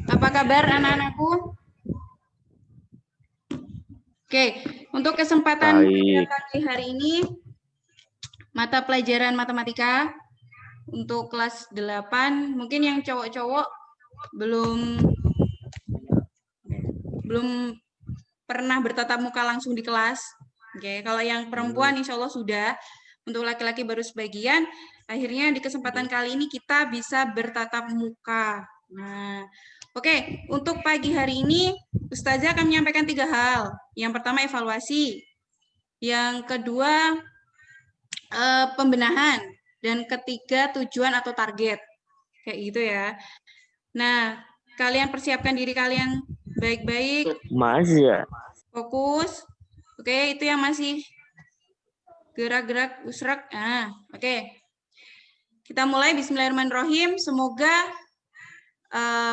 Apa kabar anak-anakku? Oke, untuk kesempatan pagi hari ini, mata pelajaran matematika untuk kelas 8, mungkin yang cowok-cowok belum pernah bertatap muka langsung di kelas. Oke, kalau yang perempuan insya Allah sudah. Untuk laki-laki baru sebagian. Akhirnya di kesempatan kali ini kita bisa bertatap muka. Nah, oke, untuk pagi hari ini Ustazah akan menyampaikan 3 hal. Yang pertama evaluasi. Yang kedua pembenahan. Dan ketiga tujuan atau target. Kayak gitu ya. Nah, kalian persiapkan diri kalian baik-baik. Masih ya. Fokus. Oke, itu yang masih gerak-gerak usrak. Oke. Kita mulai. Bismillahirrahmanirrahim. Semoga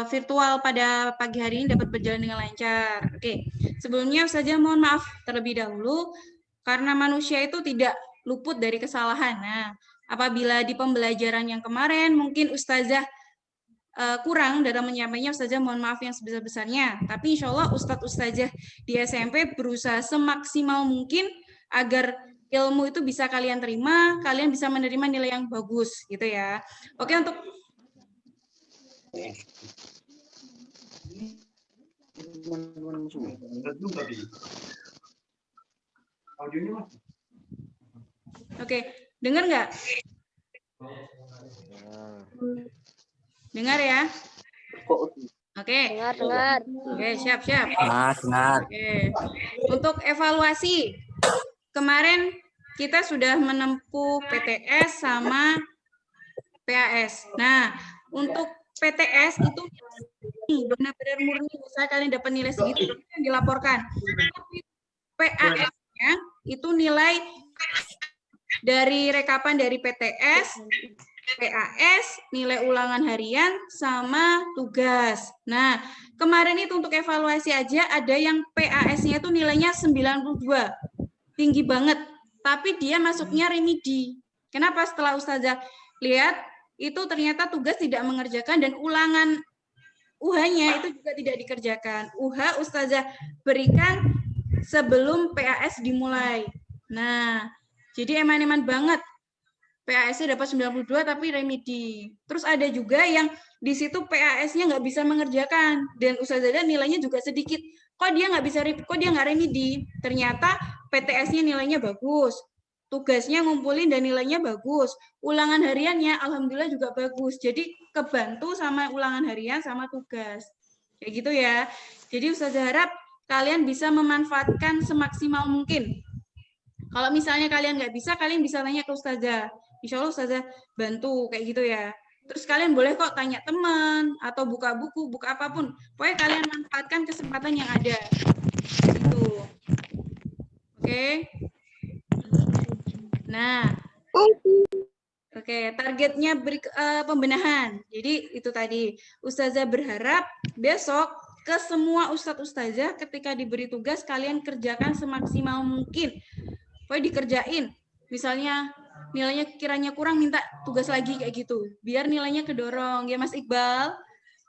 virtual pada pagi hari ini dapat berjalan dengan lancar. Oke. Sebelumnya Ustazah mohon maaf terlebih dahulu karena manusia itu tidak luput dari kesalahan. Nah, apabila di pembelajaran yang kemarin mungkin Ustazah kurang dalam menyampaikannya, Ustazah mohon maaf yang sebesar-besarnya. Tapi insya Allah Ustazah di SMP berusaha semaksimal mungkin agar ilmu itu bisa kalian terima, kalian bisa menerima nilai yang bagus, gitu ya. Oke, untuk Oke, dengar nggak? Dengar ya? Oke. Dengar. Oke, siap. Dengar. Oke. Untuk evaluasi, kemarin kita sudah menempuh PTS sama PAS. Nah, untuk PTS itu benar-benar murni, misalnya kalian dapat nilai segitu yang dilaporkan. Tapi PAS-nya itu nilai dari rekapan dari PTS, PAS, nilai ulangan harian, sama tugas. Nah, kemarin itu untuk evaluasi aja ada yang PAS-nya itu nilainya 92. Tinggi banget. Tapi dia masuknya remedi. Kenapa? Setelah Ustazah lihat, itu ternyata tugas tidak mengerjakan dan ulangan UH-nya itu juga tidak dikerjakan. UH Ustazah berikan sebelum PAS dimulai. Nah, jadi eman-eman banget. PAS-nya dapat 92 tapi remedi. Terus ada juga yang di situ PAS-nya nggak bisa mengerjakan dan Ustazah nilainya juga sedikit. Kok dia nggak remedi? Ternyata PTS-nya nilainya bagus. Tugasnya ngumpulin dan nilainya bagus. Ulangan hariannya alhamdulillah juga bagus. Jadi kebantu sama ulangan harian sama tugas. Kayak gitu ya. Jadi Ustazah harap kalian bisa memanfaatkan semaksimal mungkin. Kalau misalnya kalian nggak bisa, kalian bisa tanya ke Ustazah. Insya Allah Ustazah bantu kayak gitu ya. Terus kalian boleh kok tanya teman atau buka buku, buka apapun. Pokoknya kalian manfaatkan kesempatan yang ada. Gitu. Oke. Nah. Oke, targetnya pembenahan. Jadi itu tadi. Ustazah berharap besok ke semua ustadz-ustazah ketika diberi tugas kalian kerjakan semaksimal mungkin. Pokoknya dikerjain. Misalnya nilainya kiranya kurang minta tugas lagi kayak gitu. Biar nilainya kedorong. Ya Mas Iqbal.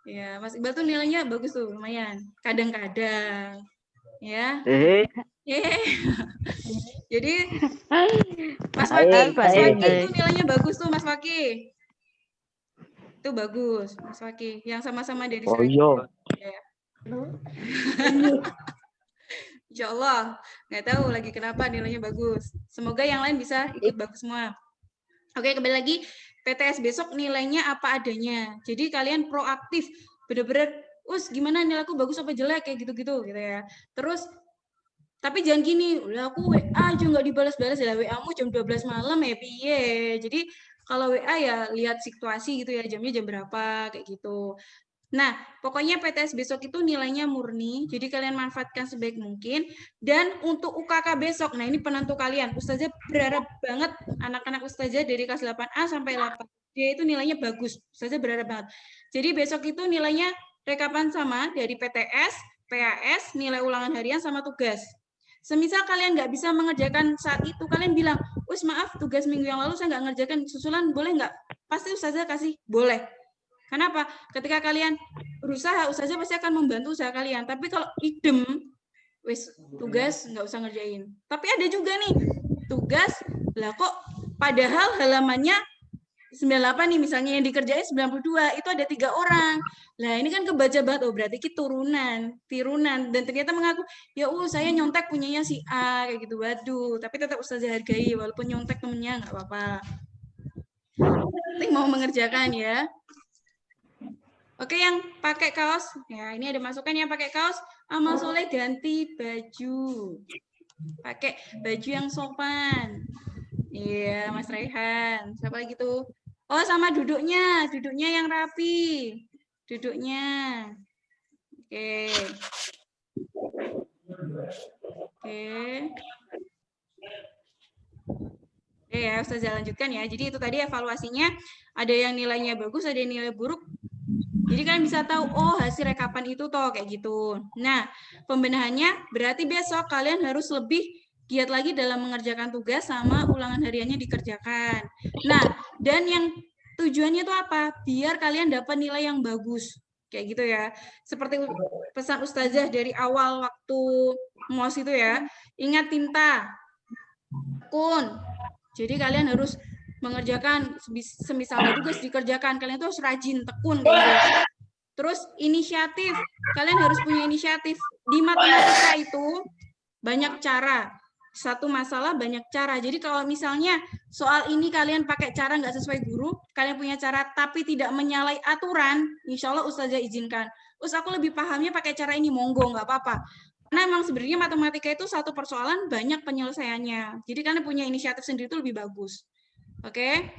Ya, Mas Iqbal tuh nilainya bagus tuh, lumayan. Kadang-kadang. Ya. Jadi Mas Waki itu nilainya bagus tuh Mas Waki. Itu bagus Mas Waki. Yang sama-sama dari saya. Ya. Insya Allah, nggak tahu lagi kenapa nilainya bagus. Semoga yang lain bisa ikut bagus semua. Oke, kembali lagi, PTS besok nilainya apa adanya. Jadi kalian proaktif, bener-bener, gimana nilaiku bagus apa jelek, kayak gitu-gitu gitu ya. Terus, tapi jangan gini, udah aku WA aja nggak dibalas-balas, ya WA-mu jam 12 malam ya, piye. Jadi kalau WA ya lihat situasi gitu ya, jamnya jam berapa, kayak gitu. Nah, pokoknya PTS besok itu nilainya murni, jadi kalian manfaatkan sebaik mungkin. Dan untuk UKK besok, nah ini penentu kalian. Ustazah berharap banget anak-anak Ustazah dari kelas 8A sampai 8D itu nilainya bagus. Ustazah berharap banget. Jadi besok itu nilainya rekapan sama dari PTS, PAS, nilai ulangan harian sama tugas. Semisal kalian nggak bisa mengerjakan saat itu, kalian bilang, wis maaf tugas minggu yang lalu saya nggak ngerjakan, susulan boleh nggak? Pasti ustazah kasih boleh. Kenapa? Ketika kalian berusaha, ustazah pasti akan membantu usaha kalian. Tapi kalau idem, wis tugas nggak usah ngerjain. Tapi ada juga nih tugas, lah kok padahal halamannya 98 nih misalnya, yang dikerjain 92, itu ada 3 orang. Lah ini kan kebaca banget, oh berarti kita tirunan. Dan ternyata mengaku, ya saya nyontek punyanya si A, kayak gitu. Waduh, tapi tetap ustazah hargai, walaupun nyontek temennya nggak apa-apa. Penting mau mengerjakan ya. Oke, yang pakai kaos, ya ini ada masukan yang pakai kaos, Amal Soleh ganti baju. Pakai baju yang sopan. Iya, Mas Rehan. Siapa lagi tuh? Oh, sama duduknya yang rapi. Duduknya. Oke. Oke ya, Ustazah lanjutkan ya. Jadi itu tadi evaluasinya, ada yang nilainya bagus, ada yang nilai buruk. Jadi kalian bisa tahu, oh hasil rekapan itu toh kayak gitu. Nah, pembenahannya berarti besok kalian harus lebih giat lagi dalam mengerjakan tugas sama ulangan hariannya dikerjakan. Nah, dan yang tujuannya itu apa? Biar kalian dapat nilai yang bagus. Kayak gitu ya. Seperti pesan ustazah dari awal waktu MOS itu ya. Ingat tinta. Kun. Jadi kalian harus mengerjakan semisal tugas dikerjakan, kalian tuh harus rajin, tekun kayak gitu. Terus inisiatif, kalian harus punya inisiatif. Di matematika itu banyak cara. Satu masalah banyak cara. Jadi kalau misalnya soal ini kalian pakai cara nggak sesuai guru, kalian punya cara tapi tidak menyalahi aturan, insya Allah ustazah izinkan. Terus aku lebih pahamnya pakai cara ini, monggo nggak apa-apa. Karena emang sebenarnya matematika itu satu persoalan banyak penyelesaiannya. Jadi kalian punya inisiatif sendiri itu lebih bagus. Oke?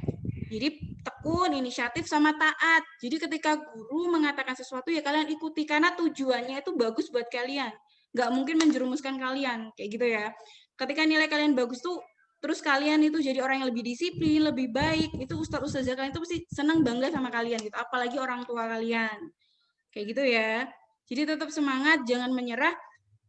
Jadi tekun, inisiatif, sama taat. Jadi ketika guru mengatakan sesuatu ya kalian ikuti karena tujuannya itu bagus buat kalian. Nggak mungkin menjerumuskan kalian, kayak gitu ya. Ketika nilai kalian bagus tuh, terus kalian itu jadi orang yang lebih disiplin, lebih baik, itu ustaz-ustazah kalian itu pasti senang bangga sama kalian gitu. Apalagi orang tua kalian. Kayak gitu ya. Jadi tetap semangat, jangan menyerah.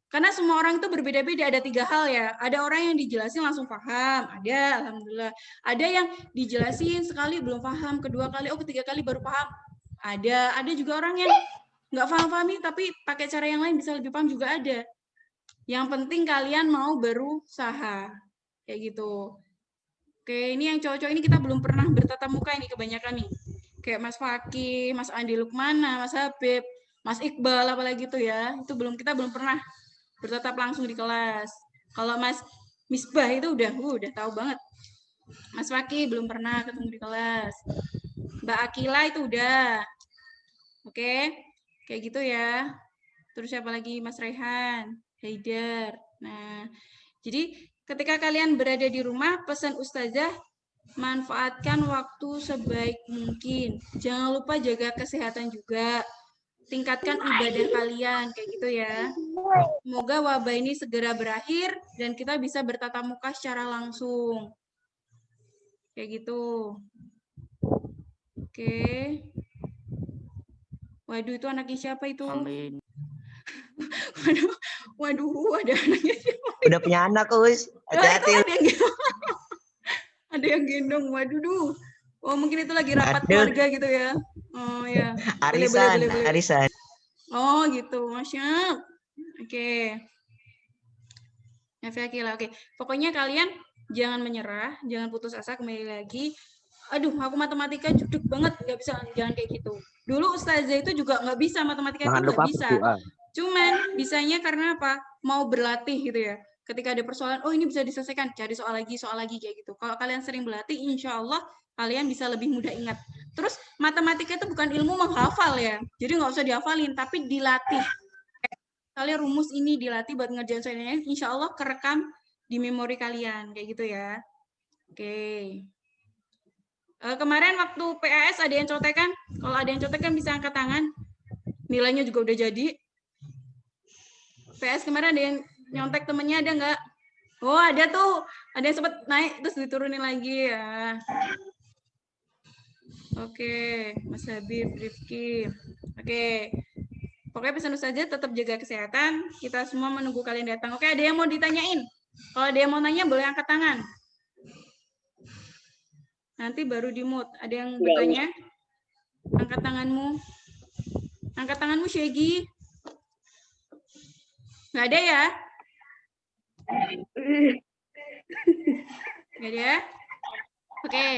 Karena semua orang itu berbeda-beda, ada 3 hal ya. Ada orang yang dijelasin langsung paham, ada, alhamdulillah. Ada yang dijelasin sekali belum paham, kedua kali, ketiga kali baru paham. Ada juga orang yang nggak paham-pahami, tapi pakai cara yang lain bisa lebih paham juga ada. Yang penting kalian mau berusaha, kayak gitu. Oke, ini yang cowok-cowok ini kita belum pernah bertatap muka ini kebanyakan nih. Kayak Mas Fakih, Mas Andi Lukmana, Mas Habib, Mas Iqbal, apalagi itu ya. Itu kita belum pernah bertatap langsung di kelas. Kalau Mas Misbah itu udah tahu banget. Mas Fakih belum pernah ketemu di kelas. Mbak Akila itu udah. Oke, kayak gitu ya. Terus siapa lagi? Mas Rehan, Haidar. Nah, jadi ketika kalian berada di rumah, pesan ustazah, manfaatkan waktu sebaik mungkin. Jangan lupa jaga kesehatan juga. Tingkatkan ibadah kalian, kayak gitu ya. Semoga wabah ini segera berakhir dan kita bisa bertatap muka secara langsung. Kayak gitu. Oke. Waduh, itu anaknya siapa itu? Amin. Waduh, ada anaknya siapa? Udah punya anak, Us. Hati-hati. Ada yang gendong. Waduh. Oh, mungkin itu lagi rapat keluarga gitu ya. Oh ya. Arisan. Oh, gitu. Masya. Oke. Oke. Pokoknya kalian jangan menyerah, jangan putus asa, kembali lagi. Aduh, aku matematika judek banget, nggak bisa, jangan kayak gitu. Dulu ustazah itu juga nggak bisa, matematika itu nggak bisa. Cuman bisanya karena apa? Mau berlatih gitu ya. Ketika ada persoalan, oh ini bisa diselesaikan, cari soal lagi kayak gitu. Kalau kalian sering berlatih, insya Allah kalian bisa lebih mudah ingat. Terus matematika itu bukan ilmu menghafal ya, jadi nggak usah dihafalin, tapi dilatih. Kalian rumus ini dilatih buat ngerjain soalnya, insya Allah kerekam di memori kalian, kayak gitu ya. Oke. Kemarin waktu PAS ada yang contekan? Kalau ada yang contekan bisa angkat tangan. Nilainya juga udah jadi. PS kemarin ada yang nyontek temennya, ada nggak? Oh ada tuh, ada yang sempat naik terus diturunin lagi ya. Oke, Mas Habib, Rifki. Oke, pokoknya pesan saja tetap jaga kesehatan. Kita semua menunggu kalian datang. Oke, ada yang mau ditanyain? Kalau ada yang mau nanya boleh angkat tangan. Nanti baru di-mute. Ada yang bertanya? Angkat tanganmu. Angkat tanganmu, Syegi. Nggak ada ya? Nggak ada? Oke.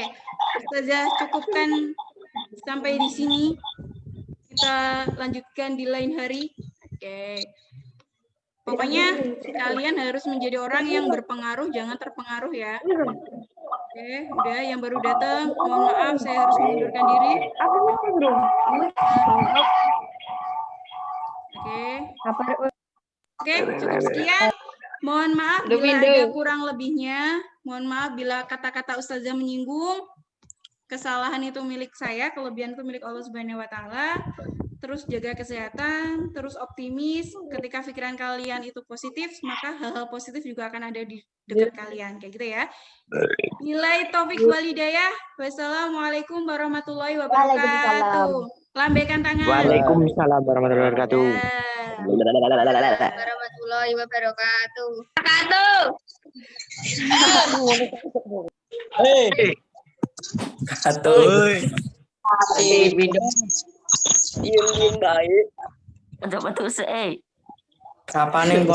Ustazah cukupkan sampai di sini. Kita lanjutkan di lain hari. Oke. Pokoknya kalian harus menjadi orang yang berpengaruh, jangan terpengaruh ya. Oke, udah yang baru datang, mohon maaf saya harus mengundurkan diri. Oke, cukup sekian. Mohon maaf bila ada kurang lebihnya. Mohon maaf bila kata-kata Ustazah menyinggung. Kesalahan itu milik saya, kelebihan itu milik Allah Subhanahu wa taala. Terus jaga kesehatan, terus optimis. Ketika pikiran kalian itu positif, maka hal-hal positif juga akan ada di dekat kalian, kayak gitu ya. Nilai taufik walhidayah. Wassalamualaikum warahmatullahi wabarakatuh. Lambaikan tangan. Waalaikumsalam warahmatullahi wabarakatuh. Warahmatullahi wabarakatuh. Untuk Kapan yang